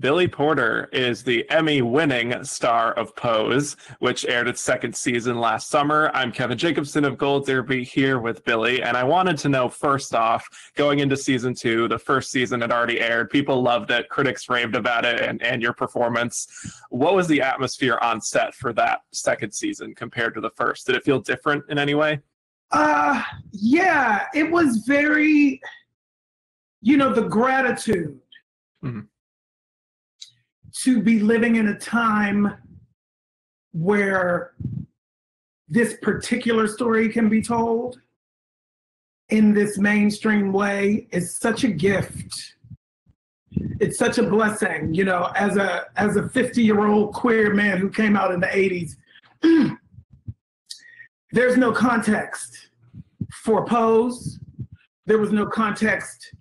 Billy Porter is the Emmy-winning star of Pose, which aired its second season last summer. I'm Kevin Jacobsen of Gold Derby here with Billy, and I wanted to know, first off, going into season 2, the first season had already aired. People loved it. Critics raved about it and your performance. What was the atmosphere on set for that second season compared to the first? Did it feel different in any way? Yeah, it was very, the gratitude to be living in a time where this particular story can be told in this mainstream way is such a gift. It's such a blessing, as a 50-year-old queer man who came out in the 80s. There's no context for Pose. There was no context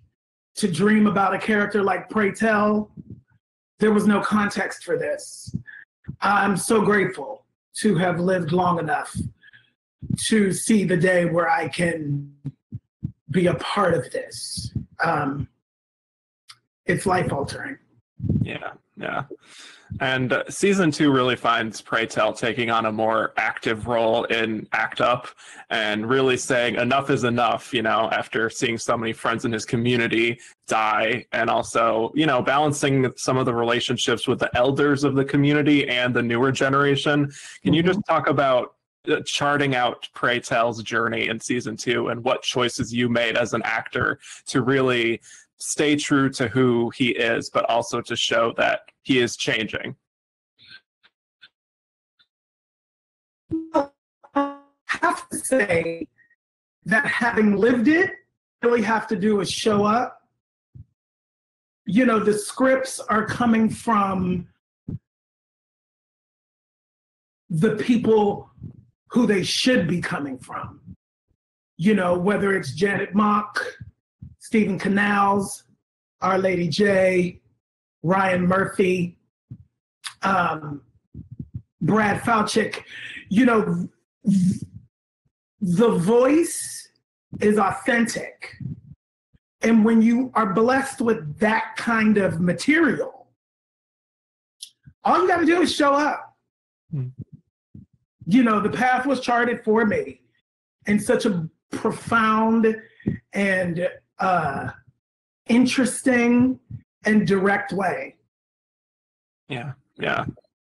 to dream about a character like Pray Tell. There was no context for this. I'm so grateful to have lived long enough to see the day where I can be a part of this. It's life-altering. Yeah. And season 2 really finds Pray Tell taking on a more active role in Act Up and really saying enough is enough, after seeing so many friends in his community die, and also, balancing some of the relationships with the elders of the community and the newer generation. Can you just talk about charting out Pray Tell's journey in season 2 and what choices you made as an actor to really stay true to who he is, but also to show that he is changing? I have to say that having lived it, all you have to do is show up. The scripts are coming from the people who they should be coming from. Whether it's Janet Mock, Stephen Canals, Our Lady J, Ryan Murphy, Brad Falchuk. The voice is authentic. And when you are blessed with that kind of material, all you got to do is show up. The path was charted for me in such a profound and interesting and direct way. Yeah.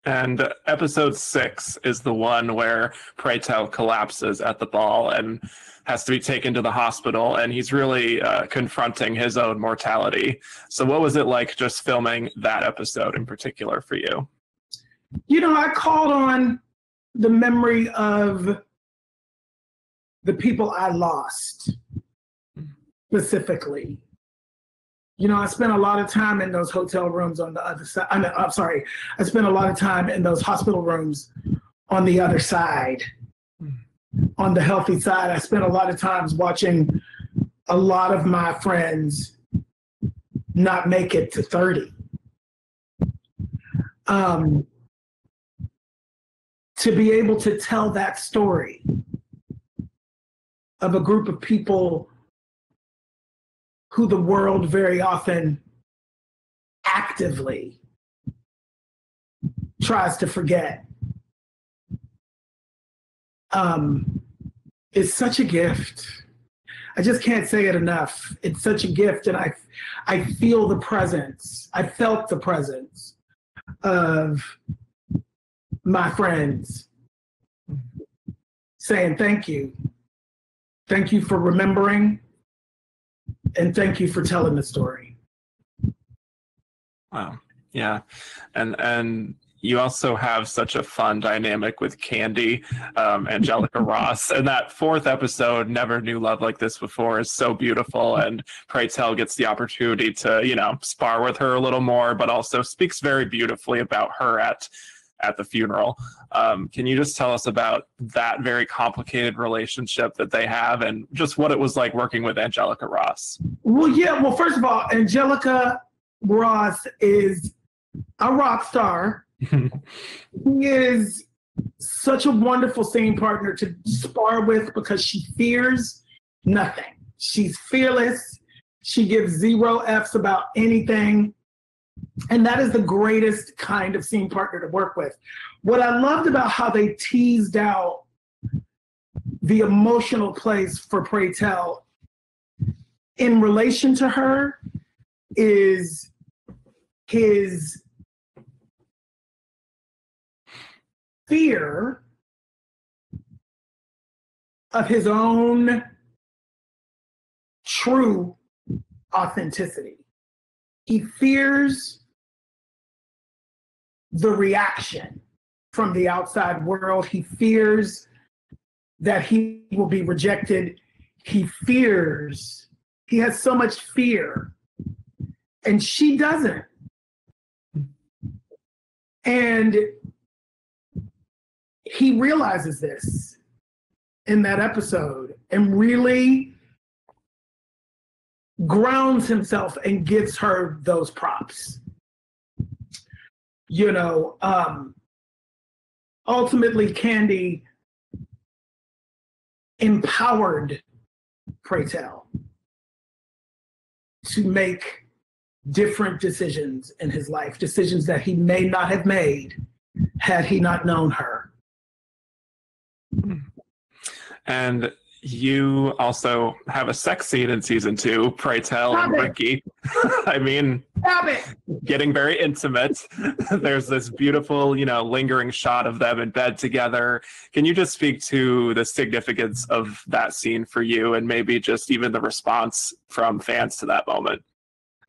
And episode 6 is the one where Pray Tell collapses at the ball and has to be taken to the hospital, and he's really confronting his own mortality. So what was it like just filming that episode in particular for you? I called on the memory of the people I lost, specifically. I spent a lot of time in those hotel rooms on the other side. I spent a lot of time in those hospital rooms on the other side. On the healthy side, I spent a lot of times watching a lot of my friends not make it to 30. To be able to tell that story of a group of people who the world very often actively tries to forget, is such a gift. I just can't say it enough. It's such a gift, and I feel the presence. I felt the presence of my friends saying thank you. Thank you for remembering. And thank you for telling the story. Wow. Yeah. And you also have such a fun dynamic with Candy, Angelica Ross. And that 4th episode, Never Knew Love Like This Before, is so beautiful. And Pray Tell gets the opportunity to, spar with her a little more, but also speaks very beautifully about her at the funeral. Can you just tell us about that very complicated relationship that they have and just what it was like working with Angelica Ross? Well, first of all, Angelica Ross is a rock star. He is such a wonderful scene partner to spar with because she fears nothing. She's fearless. She gives 0 Fs about anything. And that is the greatest kind of scene partner to work with. What I loved about how they teased out the emotional place for Pray Tell in relation to her is his fear of his own true authenticity. He fears the reaction from the outside world. He fears that he will be rejected. He has so much fear, and she doesn't. And he realizes this in that episode and really grounds himself and gives her those props. You know, ultimately, Candy empowered Pray Tell to make different decisions in his life, decisions that he may not have made had he not known her. And you also have a sex scene in season 2, Pray Tell and Ricky. I mean, getting very intimate. There's this beautiful, you know, lingering shot of them in bed together. Can you just speak to the significance of that scene for you and maybe just even the response from fans to that moment?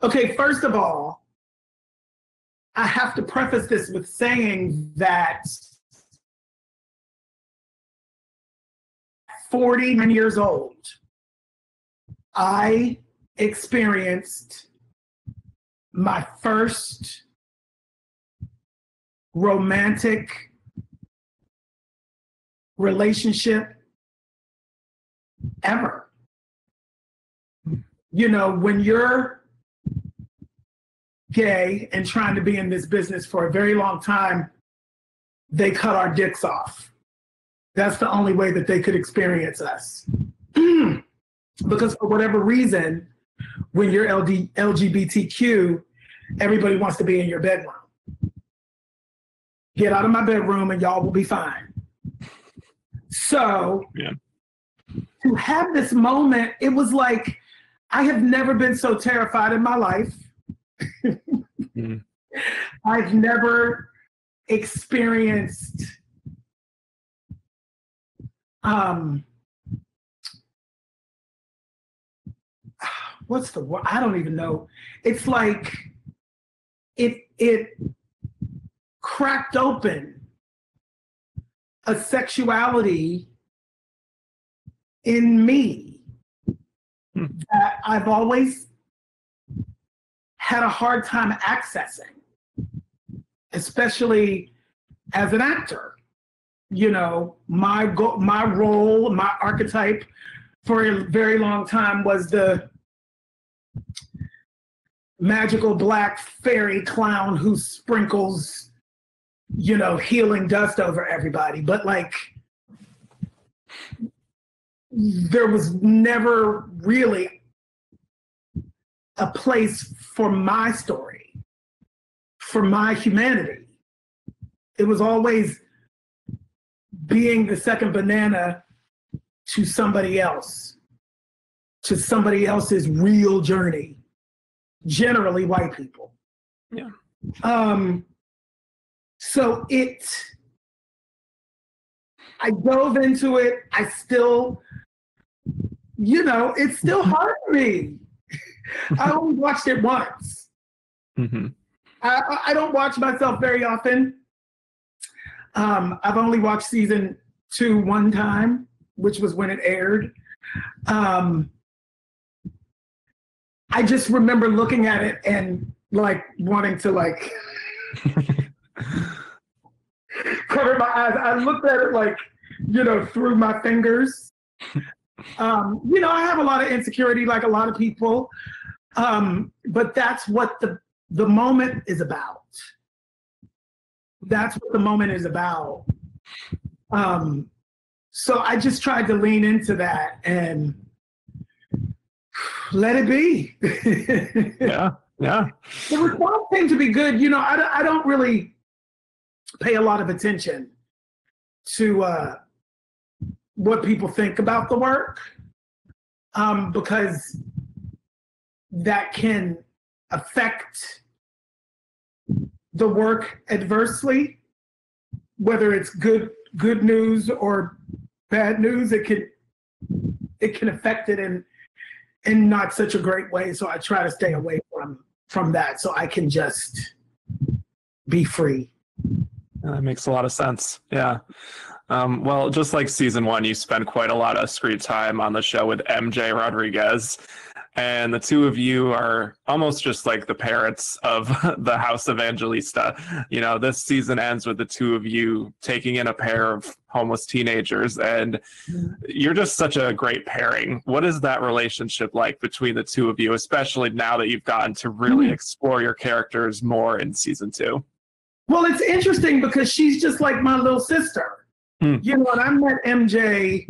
Okay, first of all, I have to preface this with saying that 49 years old, I experienced my first romantic relationship ever. You know, when you're gay and trying to be in this business for a very long time, they cut our dicks off. That's the only way that they could experience us. Because for whatever reason, when you're LGBTQ, everybody wants to be in your bedroom. Get out of my bedroom and y'all will be fine. So to have this moment, it was like, I have never been so terrified in my life. I've never experienced what's the word? I don't even know. It's like it cracked open a sexuality in me that I've always had a hard time accessing, especially as an actor. You know, my role, my archetype for a very long time was the magical black fairy clown who sprinkles, you know, healing dust over everybody. But like, there was never really a place for my story, for my humanity. It was always being the second banana to somebody else, to somebody else's real journey, generally white people. Yeah. So I dove into it. I still, you know, it's still hard for me. I only watched it once. Mm-hmm. I don't watch myself very often. I've only watched season 2 one time, which was when it aired. I just remember looking at it and like wanting to like cover my eyes. I looked at it like, you know, through my fingers. You know, I have a lot of insecurity like a lot of people. But that's what the moment is about. That's what the moment is about. So I just tried to lean into that and let it be. Yeah. Yeah. The response seemed to be good. You know, I don't really pay a lot of attention to what people think about the work, because that can affect the work adversely, whether it's good news or bad news. It can affect it in not such a great way. So I try to stay away from that so I can just be free. That makes a lot of sense. Yeah. Well, just like season 1, you spent quite a lot of screen time on the show with MJ Rodriguez, and the two of you are almost just like the parents of the House Evangelista. You know, this season ends with the two of you taking in a pair of homeless teenagers, and you're just such a great pairing. What is that relationship like between the two of you, especially now that you've gotten to really explore your characters more in season 2? Well, it's interesting because she's just like my little sister. You know, and I met MJ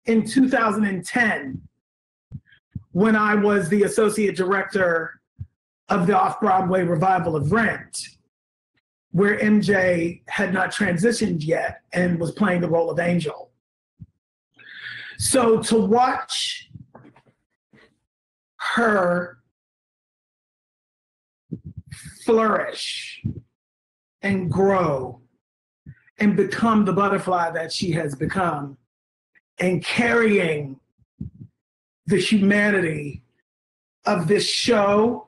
in 2010 when I was the associate director of the off-Broadway revival of Rent, where MJ had not transitioned yet and was playing the role of Angel. So to watch her flourish and grow and become the butterfly that she has become, and carrying the humanity of this show,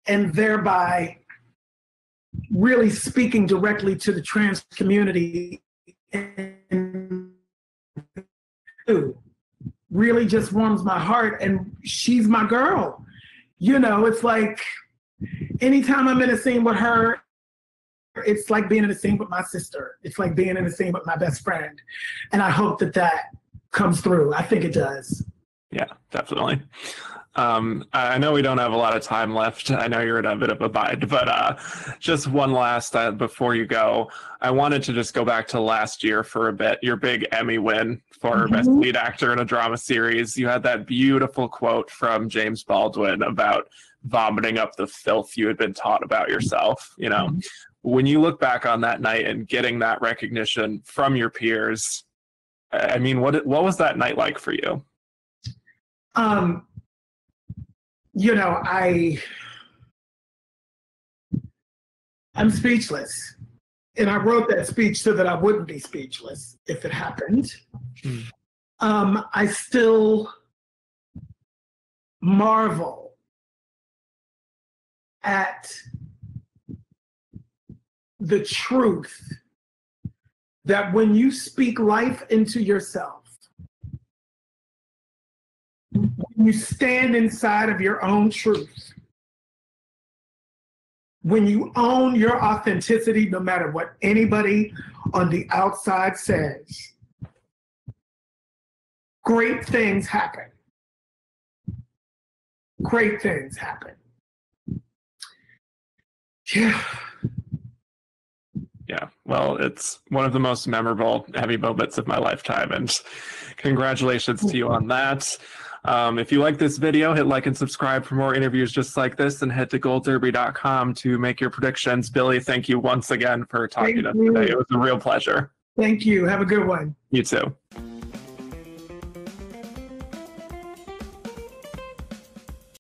and thereby really speaking directly to the trans community, and really just warms my heart. And she's my girl. You know, it's like anytime I'm in a scene with her, it's like being in a scene with my sister. It's like being in a scene with my best friend. And I hope that comes through. I think it does. Yeah, definitely. I know we don't have a lot of time left. I know you're in a bit of a bind, but just one last before you go. I wanted to just go back to last year for a bit. Your big Emmy win for Best Lead Actor in a Drama Series. You had that beautiful quote from James Baldwin about vomiting up the filth you had been taught about yourself. You know, when you look back on that night and getting that recognition from your peers, I mean, what was that night like for you? You know, I'm speechless. And I wrote that speech so that I wouldn't be speechless if it happened. I still marvel at the truth that when you speak life into yourself, when you stand inside of your own truth, when you own your authenticity, no matter what anybody on the outside says, great things happen. Great things happen. Yeah. Yeah, well, it's one of the most memorable Emmy moments of my lifetime, and congratulations to you on that. If you like this video, hit like and subscribe for more interviews just like this, and head to goldderby.com to make your predictions. Billy, thank you once again for talking to us today. It was a real pleasure. Thank you. Have a good one. You too.